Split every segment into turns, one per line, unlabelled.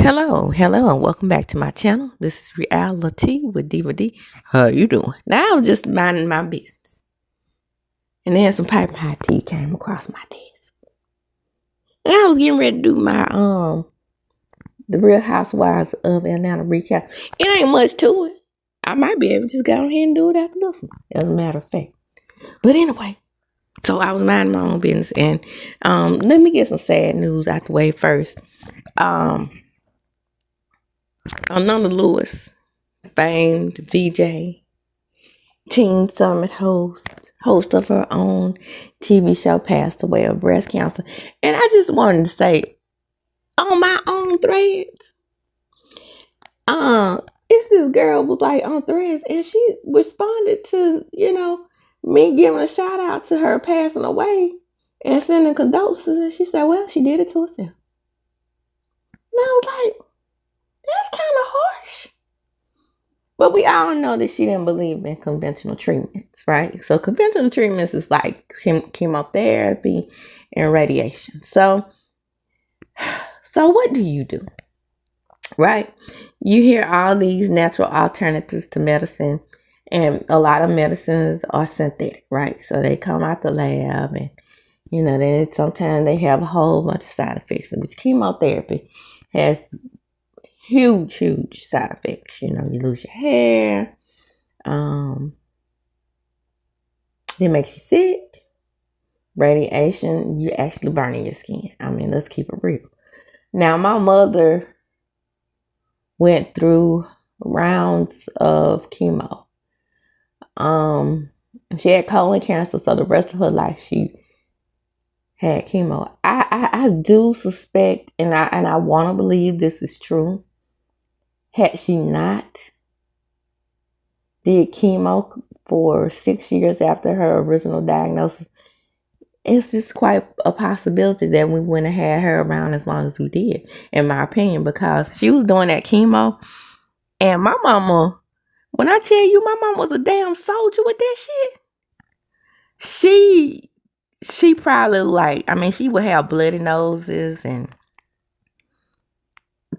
Hello, and welcome back to my channel. This is Reality with Diva D. How you doing? Now I'm just minding my business, and then some pipe hot tea came across my desk, and I was getting ready to do my the Real Housewives of Atlanta recap. It ain't much to it. I might be able to just go ahead and do it after this one, as a matter of fact. But anyway, so I was minding my own business, and let me get some sad news out the way first. Ananda Lewis, famed VJ, Teen Summit host of her own TV show, passed away of breast cancer. And I just wanted to say, on my own threads, it's this girl was like on threads, and she responded to, me giving a shout out to her passing away and sending condolences. And she said, well, she did it to herself. And I was like, that's kind of harsh. But we all know that she didn't believe in conventional treatments, right? So conventional treatments is like chemotherapy and radiation. So what do you do, right? You hear all these natural alternatives to medicine, and a lot of medicines are synthetic, right? So they come out the lab, and then sometimes they have a whole bunch of side effects. Which chemotherapy has huge side effects. You lose your hair. It makes you sick. Radiation, you actually burning your skin. I mean, let's keep it real. Now, my mother went through rounds of chemo. She had colon cancer, so the rest of her life she had chemo. I do suspect, and I want to believe this is true. Had she not did chemo for 6 years after her original diagnosis, it's just quite a possibility that we wouldn't have had her around as long as we did, in my opinion, because she was doing that chemo. And my mama, when I tell you my mama was a damn soldier with that shit, she probably she would have bloody noses and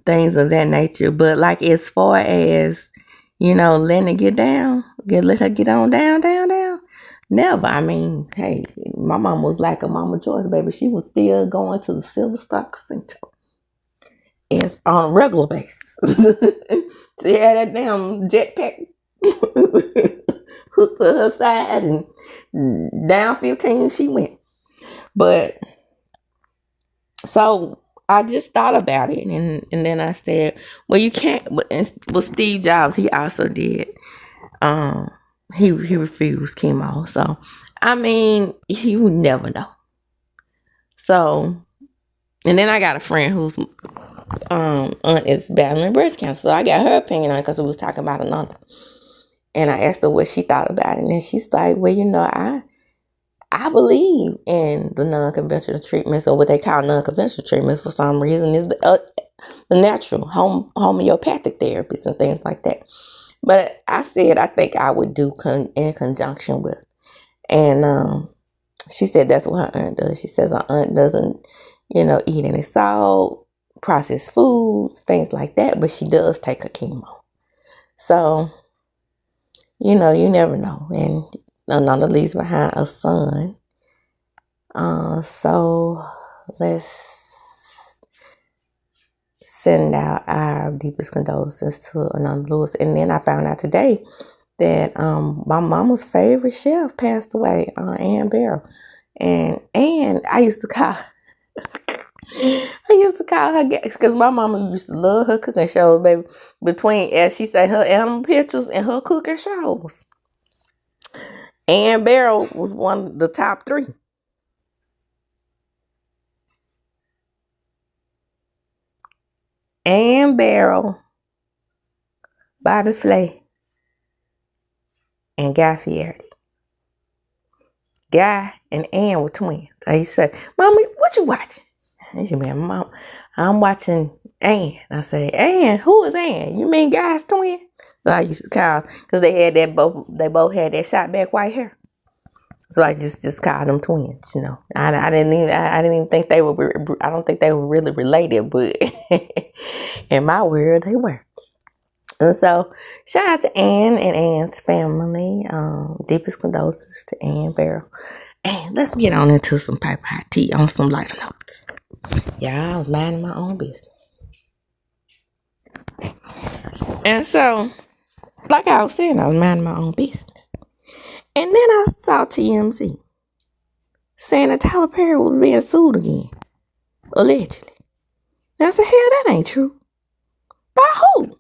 things of that nature. But as far as, letting it get down, let her get on down, never. I mean, hey, my mom was like a Mama Joyce, baby. She was still going to the Silver Star Casino and on a regular basis. She had that damn jetpack hooked to her side, and down 15 she went. But so I just thought about it, and then I said, well, you can't. With Steve Jobs, he also did. He refused chemo. So, I mean, you never know. So, and then I got a friend whose aunt is battling breast cancer. So I got her opinion on it because we was talking about Ananda. And I asked her what she thought about it. And she's like, well, I believe in the non-conventional treatments, or what they call non-conventional treatments for some reason, is the natural homeopathic therapies and things like that. But I said I think I would do in conjunction with. And she said that's what her aunt does. She says her aunt doesn't, eat any salt, processed foods, things like that. But she does take a chemo. So, you never know. And Ananda leaves behind a son. So let's send out our deepest condolences to Ananda Lewis. And then I found out today that my mama's favorite chef passed away, Ann Barrow. And I used to call her because my mama used to love her cooking shows, baby. Between, as she say, her animal pictures and her cooking shows, Ann Barrow was one of the top 3. Ann Barrow, Bobby Flay, and Guy Fieri. Guy and Ann were twins. I used to say, Mommy, what you watching? And she be, Mom, I'm watching Ann. I say, Ann? Who is Ann? You mean Guy's twin? So I used to call, because they both had that shot back white hair. So I just called them twins, you know. I didn't even think they were. I don't think they were really related, but in my world, they were. And so, shout out to Ann and Ann's family. Deepest condolences to Ann Barrow. And let's get on into some paper hot tea on some lighter notes. Yeah, I was minding my own business. And so, like I was saying, I was minding my own business. And then I saw TMZ saying that Tyler Perry was being sued again, allegedly. And I said, hell, that ain't true. By who?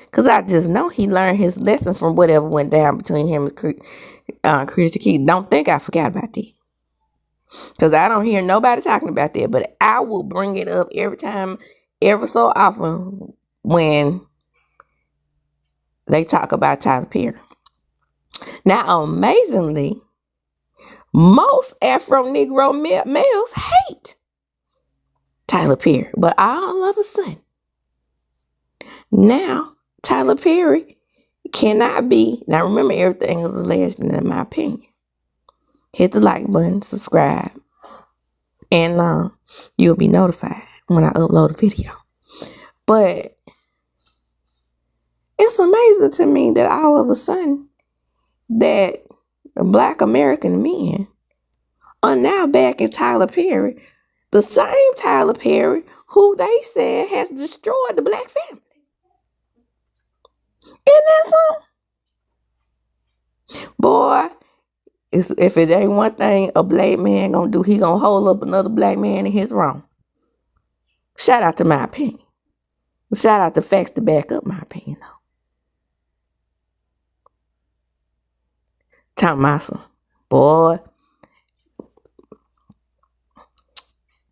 Because I just know he learned his lesson from whatever went down between him and Christy Keith. Don't think I forgot about that. Because I don't hear nobody talking about that. But I will bring it up every time, ever so often, when they talk about Tyler Perry. Now, amazingly, most Afro-Negro males hate Tyler Perry. But all of a sudden, now Tyler Perry cannot be. Now, remember, everything is alleged in my opinion. Hit the like button, subscribe, and you'll be notified when I upload a video. But it's amazing to me that all of a sudden that Black American men are now backing Tyler Perry, the same Tyler Perry who they said has destroyed the Black family. Isn't that something? Boy, if it ain't one thing a Black man gonna do, he gonna hold up another Black man in his wrong. Shout out to my opinion. Shout out to facts to back up my opinion, though. Tom Massa, boy,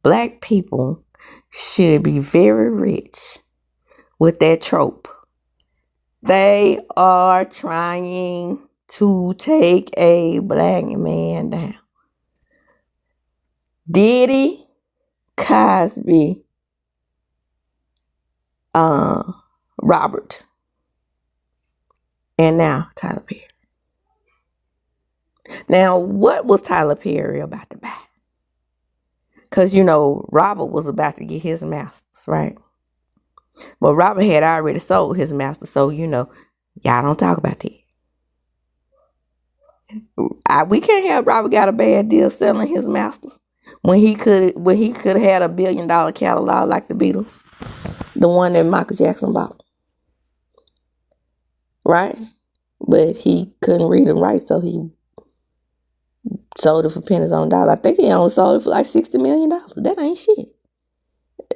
Black people should be very rich with that trope. They are trying to take a Black man down. Diddy, Cosby, Robert, and now Tyler Perry. Now, what was Tyler Perry about to buy? Because, you know, Robert was about to get his masters, right? But Robert had already sold his master, so, you know, y'all don't talk about that. We can't have Robert got a bad deal selling his masters when he could have had $1 billion catalog like the Beatles, the one that Michael Jackson bought, right? But he couldn't read and write, so he sold it for pennies on a dollar. I think he only sold it for like $60 million. That ain't shit.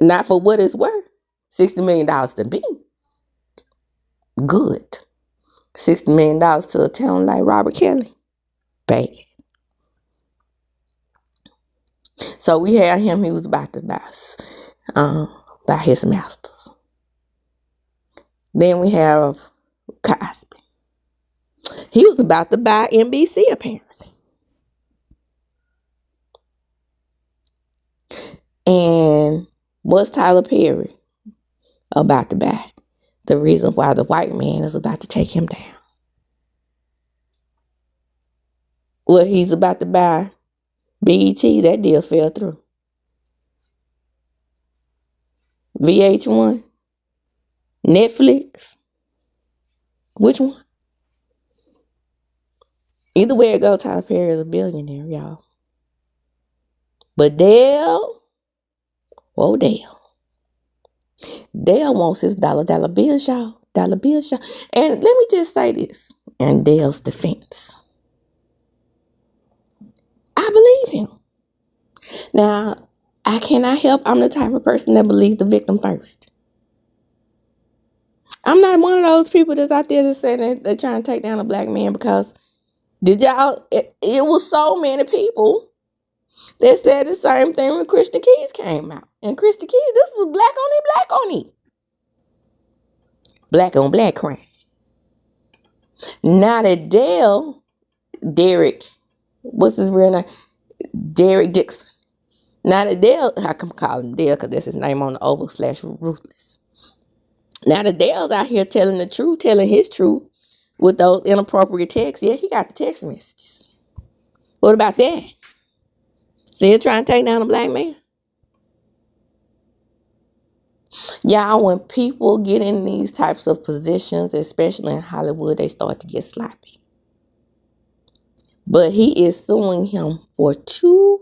Not for what it's worth. $60 million to me. Good. $60 million to a talent like Robert Kelly. Bad. So we had him. He was about to buy his masters. Then we have Cosby. He was about to buy NBC apparently. And what's Tyler Perry about to buy? The reason why the white man is about to take him down. Well, he's about to buy BET. That deal fell through. VH1. Netflix. Which one? Either way it goes, Tyler Perry is a billionaire, y'all. But Dale wants his dollar bills, y'all. Dollar bills, y'all. And let me just say this in Dale's defense. I believe him. Now, I cannot help. I'm the type of person that believes the victim first. I'm not one of those people that's out there that say that they're trying to take down a Black man, because it was so many people that said the same thing when Christy Keys came out. And Christy Keys, this was black on it. Black on black crime. Now that Derek, what's his real name? Derek DIXON. Now that Dale, I can call him Dale because that's his name on the Oval/Ruthless. Now that Dale's out here telling the truth, telling his truth with those inappropriate texts. Yeah, he got the text messages. What about that? Still trying to take down a black man? Y'all, when people get in these types of positions, especially in Hollywood, they start to get sloppy. But he is suing him for $260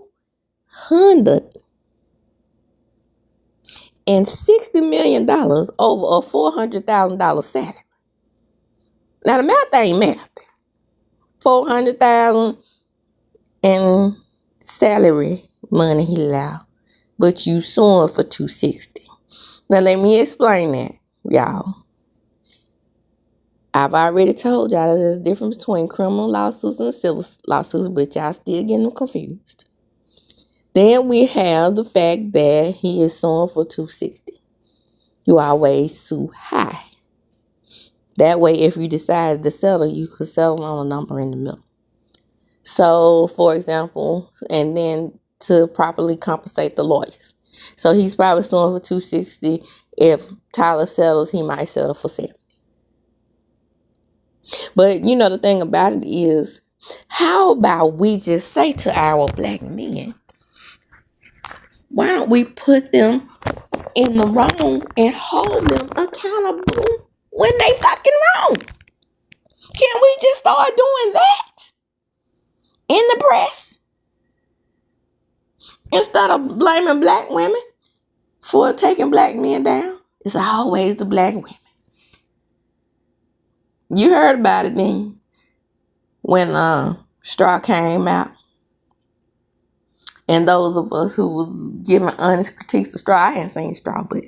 million over a $400,000 salary. Now the math ain't math. $400,000 in salary money he allowed, but you suing for $260. Now let me explain that, y'all. I've already told y'all that there's a difference between criminal lawsuits and civil lawsuits, but y'all still getting them confused. Then we have the fact that he is suing for $260. You always sue high. That way, if you decide to settle, you could settle on a number in the middle. So, for example, and then to properly compensate the lawyers. So he's probably suing for $260. If Tyler settles, he might settle for $70. But you know, the thing about it is, how about we just say to our black men, why don't we put them in the wrong and hold them accountable when they fucking wrong? Can we just start doing that in the press? Instead of blaming black women for taking black men down, it's always the black women. You heard about it then when Straw came out. And those of us who was giving honest critiques of Straw, I hadn't seen Straw, but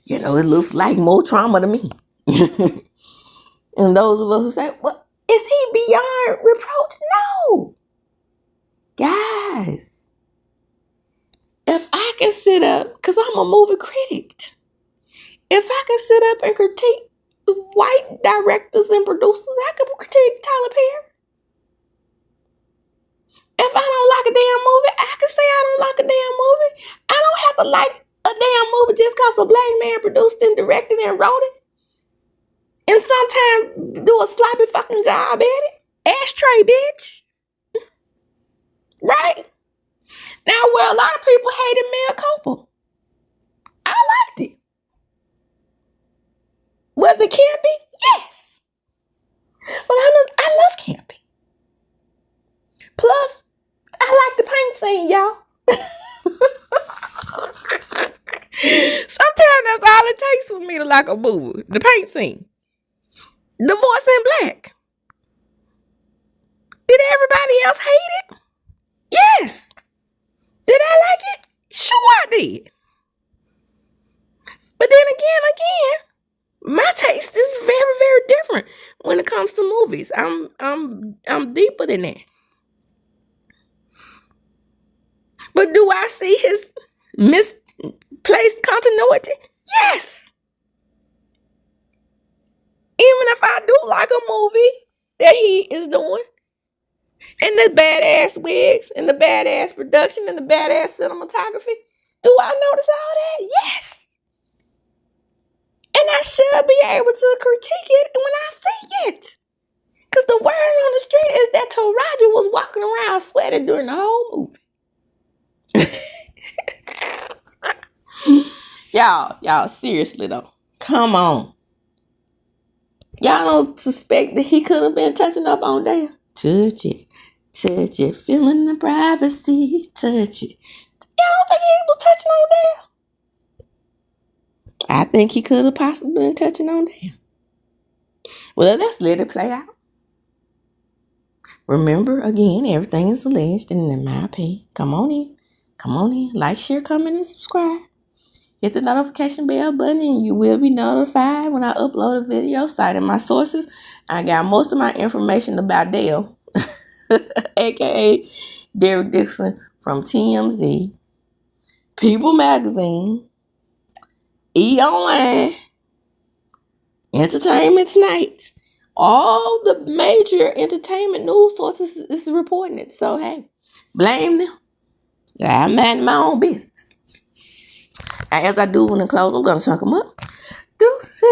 you know, it looks like more trauma to me. And those of us who say, well, is he beyond reproach? No. Guys, if I can sit up, because I'm a movie critic, if I can sit up and critique white directors and producers, I can critique Tyler Perry. If I don't like a damn movie, I can say I don't like a damn movie. I don't have to like a damn movie just because a black man produced and directed and wrote it. And sometimes do a sloppy fucking job at it. Ashtray, bitch. Right? Now, where a lot of people hated Mel Cooper, I liked it. Was it campy? Yes. But I love campy. Plus, I like the paint scene, y'all. Sometimes that's all it takes for me to like a movie. The paint scene. The voice in black. Did everybody else hate it? Yes. Did I like it? Sure I did. But then again, my taste is very, very different when it comes to movies. I'm deeper than that. But do I see his misplaced continuity? Yes. Even if I do like a movie that he is doing, and the badass wigs, and the badass production, and the badass cinematography, do I notice all that? Yes. And I should be able to critique it when I see it. Because the word on the street is that Taraji was walking around sweating during the whole movie. Y'all, seriously though. Come on. Y'all don't suspect that he could have been touching up on Dale? Touch it, feeling the privacy, touch it. Y'all don't think he was touching on Dale? I think he could have possibly been touching on Dale. Well, let's let it play out. Remember, again, everything is alleged, and in my opinion, come on in, like, share, comment, and subscribe. Hit the notification bell button and you will be notified when I upload a video citing my sources. I got most of my information about Dale, aka Derek DIXON, from TMZ, People Magazine, E! Online, Entertainment Tonight. All the major entertainment news sources is reporting it. So, hey, blame them. I'm minding my own business. As I do when I close, I'm going to chunk them up. Deuces.